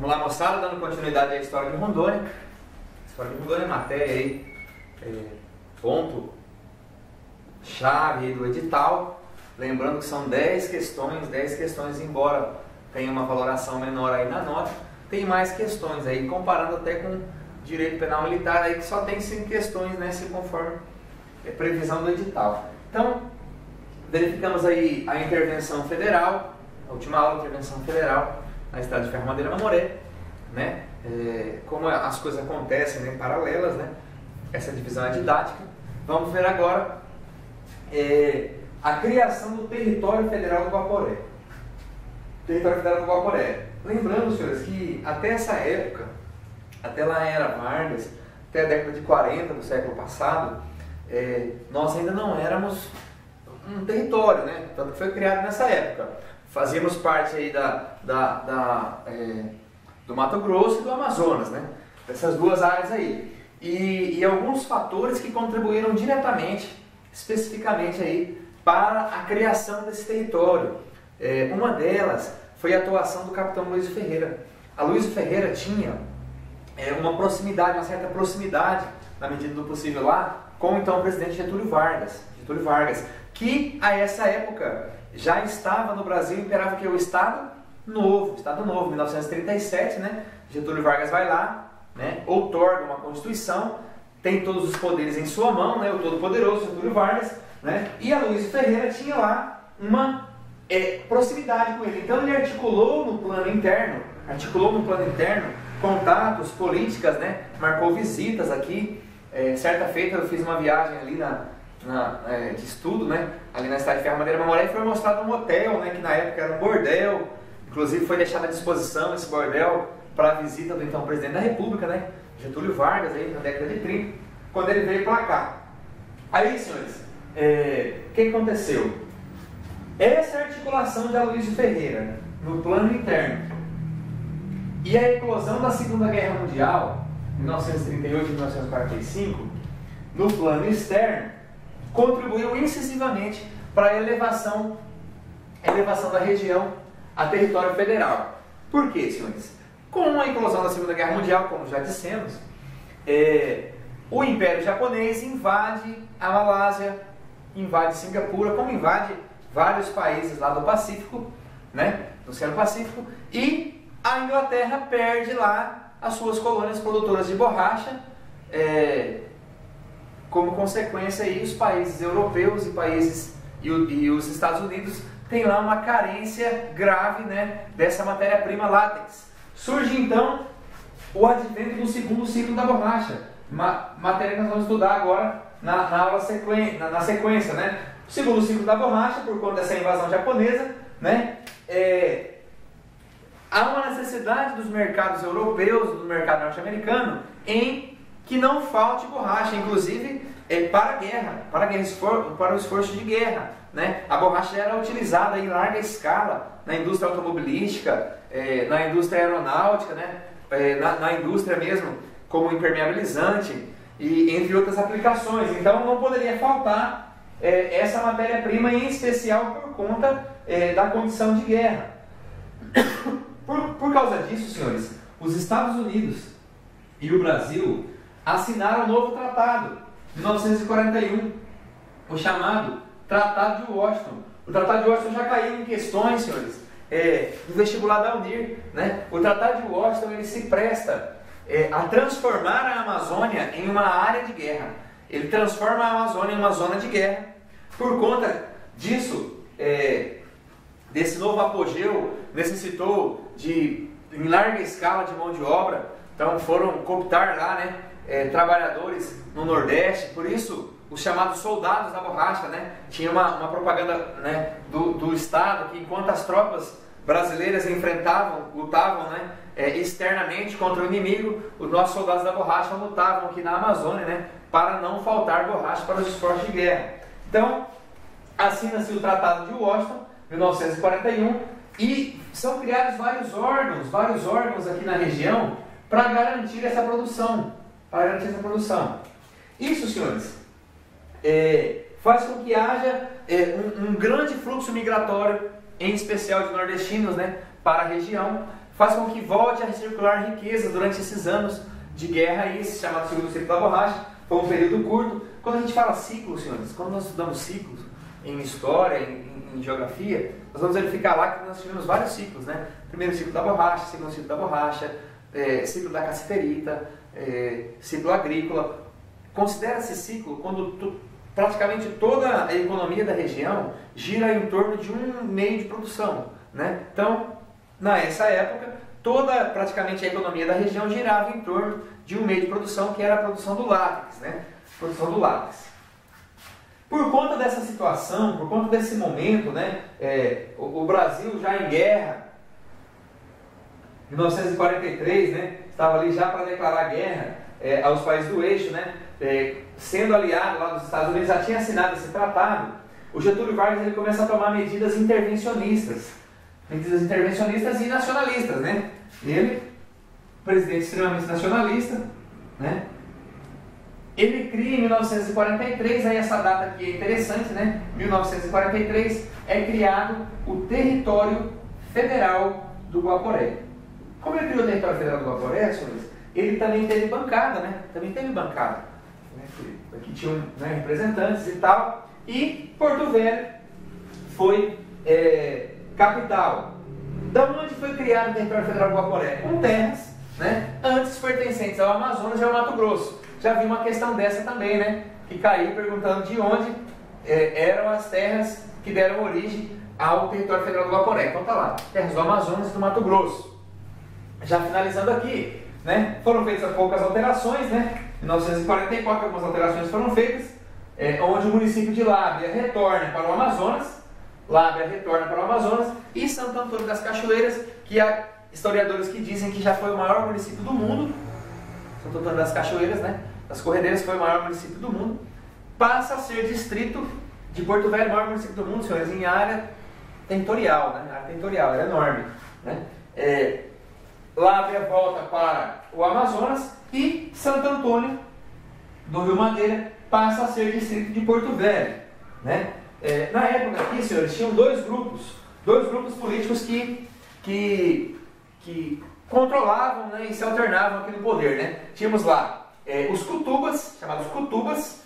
Vamos lá, moçada, dando continuidade à história de Rondônia. História de Rondônia é matéria aí, ponto chave do edital. Lembrando que são 10 questões, embora tenha uma valoração menor aí na nota, tem mais questões aí, comparando até com direito penal militar aí, que só tem 5 questões, né, se conforme previsão do edital. Então, verificamos aí a intervenção federal, a última aula de intervenção federal na Estrada de Ferro Madeira Mamoré, né? Como as coisas acontecem, né, paralelas, né? Essa divisão é didática. Vamos ver agora a criação do Território Federal do Guaporé. Território Federal do Guaporé. Lembrando, senhores, que até essa época, até lá era Vargas, até a década de 40 do século passado, nós ainda não éramos um território, né? Tanto que foi criado nessa época. Fazíamos parte aí do Mato Grosso e do Amazonas, né? Dessas duas áreas aí. E alguns fatores que contribuíram diretamente, especificamente aí, para a criação desse território. Uma delas foi a atuação do capitão Luiz Ferreira. A Luiz Ferreira tinha uma proximidade, uma certa proximidade, na medida do possível lá, com então o presidente Getúlio Vargas, que a essa época já estava no Brasil, imperava que o Estado Novo, 1937, né? Getúlio Vargas vai lá, né? Outorga uma Constituição, tem todos os poderes em sua mão, né? O todo-poderoso Getúlio Vargas, né? E a Luiz Ferreira tinha lá uma proximidade com ele. Então ele articulou no plano interno contatos, políticas, né? Marcou visitas aqui. Certa feita eu fiz uma viagem ali de estudo, né? Ali na Estrada de Ferro Madeira Mamoré, e foi mostrado um hotel, né? Que na época era um bordel. Inclusive foi deixado à disposição esse bordel para a visita do então presidente da República, né? Getúlio Vargas, aí, na década de 30, quando ele veio para cá. Aí, senhores, o que aconteceu? Essa articulação de Aloysio Ferreira no plano interno e a eclosão da Segunda Guerra Mundial, 1938 e 1945, no plano externo, contribuiu incisivamente para a elevação da região a território federal. Por quê, senhores? Com a eclosão da Segunda Guerra Mundial, como já dissemos, o Império Japonês invade a Malásia, invade Singapura, como invade vários países lá do Pacífico, né, do Oceano Pacífico, e a Inglaterra perde lá as suas colônias produtoras de borracha. Como consequência, aí, os países europeus e os Estados Unidos têm lá uma carência grave, né, dessa matéria-prima látex. Surge então o advento do segundo ciclo da borracha, matéria que nós vamos estudar agora na sequência, né? O segundo ciclo da borracha, por conta dessa invasão japonesa, né, há uma necessidade dos mercados europeus, do mercado norte-americano, em que não falte borracha, inclusive para a guerra, para o esforço de guerra, né? A borracha era utilizada em larga escala na indústria automobilística, na indústria aeronáutica, né? Na indústria mesmo, como impermeabilizante, e entre outras aplicações. Então não poderia faltar essa matéria-prima, em especial por conta da condição de guerra. Por causa disso, senhores, os Estados Unidos e o Brasil assinaram um novo tratado, em 1941, o chamado Tratado de Washington. O Tratado de Washington já caiu em questões, senhores, do vestibular da UNIR, né? O Tratado de Washington, ele se presta a transformar a Amazônia em uma área de guerra. Ele transforma a Amazônia em uma zona de guerra. Por conta disso, desse novo apogeu, necessitou em larga escala de mão de obra. Então foram cooptar lá, né, trabalhadores no Nordeste. Por isso, os chamados soldados da borracha, né, tinha uma propaganda, né, do Estado, que enquanto as tropas brasileiras lutavam, né, externamente contra o inimigo, os nossos soldados da borracha lutavam aqui na Amazônia, né, para não faltar borracha para os esforços de guerra. Então, assina-se o Tratado de Washington, 1941, e são criados vários órgãos aqui na região para garantir essa produção. Isso, senhores, faz com que haja um grande fluxo migratório, em especial de nordestinos, né, para a região, faz com que volte a circular riqueza durante esses anos de guerra aí, esse chamado segundo ciclo da borracha. Foi um período curto. Quando a gente fala ciclo, senhores, quando nós estudamos ciclos em história, em geografia, nós vamos verificar lá que nós tivemos vários ciclos, né? Primeiro ciclo da borracha, segundo ciclo da borracha, ciclo da cassiterita, ciclo agrícola. Considera esse ciclo quando praticamente toda a economia da região gira em torno de um meio de produção, né? Então, nessa época, praticamente a economia da região girava em torno de um meio de produção que era a produção do látex, né? Produção do látex. Por conta dessa situação, por conta desse momento, né? O Brasil já em guerra, em 1943, né? Estava ali já para declarar guerra aos países do eixo, né? Sendo aliado lá dos Estados Unidos, já tinha assinado esse tratado. O Getúlio Vargas ele começa a tomar medidas intervencionistas e nacionalistas, né? Ele, presidente extremamente nacionalista, né? Ele cria em 1943, aí essa data aqui é interessante, né? 1943 é criado o Território Federal do Guaporé. Como ele criou o Território Federal do Guaporé, senhores, ele também teve bancada, né? Aqui tinham, né, representantes e tal. E Porto Velho foi capital. Da onde foi criado o Território Federal do Guaporé? Com terras, né, antes pertencentes ao Amazonas e ao Mato Grosso. Já vi uma questão dessa também, né? Que caiu perguntando de onde eram as terras que deram origem ao Território Federal do Guaporé. Então tá lá, terras do Amazonas e do Mato Grosso. Já finalizando aqui, né? Foram feitas poucas alterações, né? Em 1944 algumas alterações foram feitas, onde o município de Lábrea retorna para o Amazonas, e Santo Antônio das Cachoeiras, que há historiadores que dizem que já foi o maior município do mundo. Santo Antônio das Cachoeiras, né? Das Corredeiras foi o maior município do mundo, passa a ser distrito de Porto Velho, o maior município do mundo, senhores, em área territorial, né? A área territorial é enorme, né? Lábrea volta para o Amazonas e Santo Antônio do Rio Madeira passa a ser distrito de Porto Velho, né? Na época aqui, senhores, tinham dois grupos políticos que controlavam, né, e se alternavam aqui no poder, né? Tínhamos lá os Cutubas, chamados Cutubas,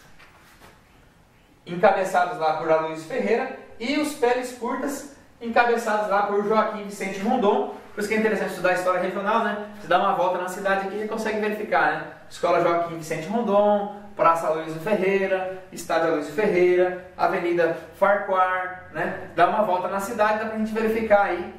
encabeçados lá por Aloysio Ferreira, e os Peles Curtas, encabeçados lá por Joaquim Vicente Rondon. Por isso que é interessante estudar a história regional, né? Você dá uma volta na cidade aqui e consegue verificar, né? Escola Joaquim Vicente Rondon, Praça Aloysio Ferreira, Estádio Aloysio Ferreira, Avenida Farquhar, né? Dá uma volta na cidade, dá pra gente verificar aí.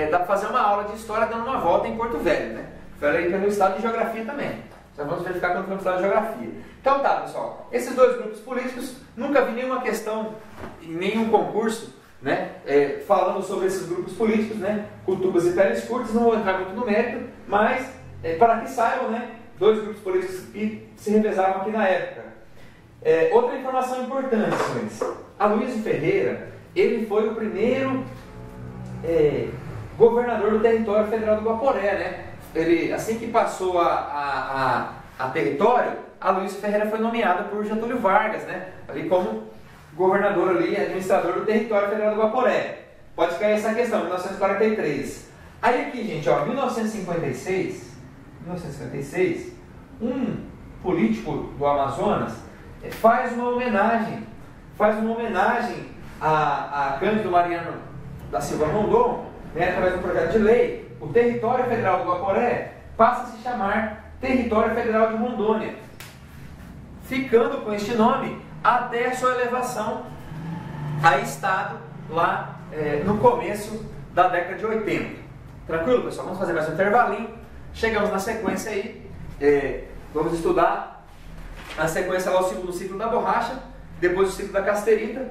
Dá para fazer uma aula de história dando uma volta em Porto Velho, né? Falei pelo estado de geografia também. Já vamos verificar quando for no estado de geografia. Então tá, pessoal. Esses dois grupos políticos, nunca vi nenhuma questão em nenhum concurso, né? Falando sobre esses grupos políticos, né? Cutubas e Peles Curtas, não vou entrar muito no mérito, mas para que saibam, né? Dois grupos políticos que se revezavam aqui na época. Outra informação importante, senhores. Aloysio Ferreira, ele foi o primeiro governador do Território Federal do Guaporé, né? Ele, assim que passou a território, Aloysio Ferreira foi nomeado por Getúlio Vargas, né? Ali como governador ali, administrador do Território Federal do Guaporé. Pode cair essa questão, 1943. Aí aqui, gente, ó, 1956, um político do Amazonas faz uma homenagem a Cândido Mariano da Silva Rondon, né, através do projeto de lei. O Território Federal do Guaporé passa a se chamar Território Federal de Rondônia, ficando com este nome até a sua elevação a estado lá no começo da década de 80. Tranquilo, pessoal? Vamos fazer mais um intervalinho. Chegamos na sequência aí. Vamos estudar a sequência lá, o ciclo da borracha, depois o ciclo da cassiterita,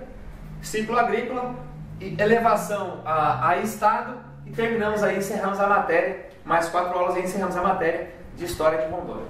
ciclo agrícola, e elevação a estado, e terminamos aí, encerramos a matéria, mais 4 aulas e encerramos a matéria de História de Rondônia.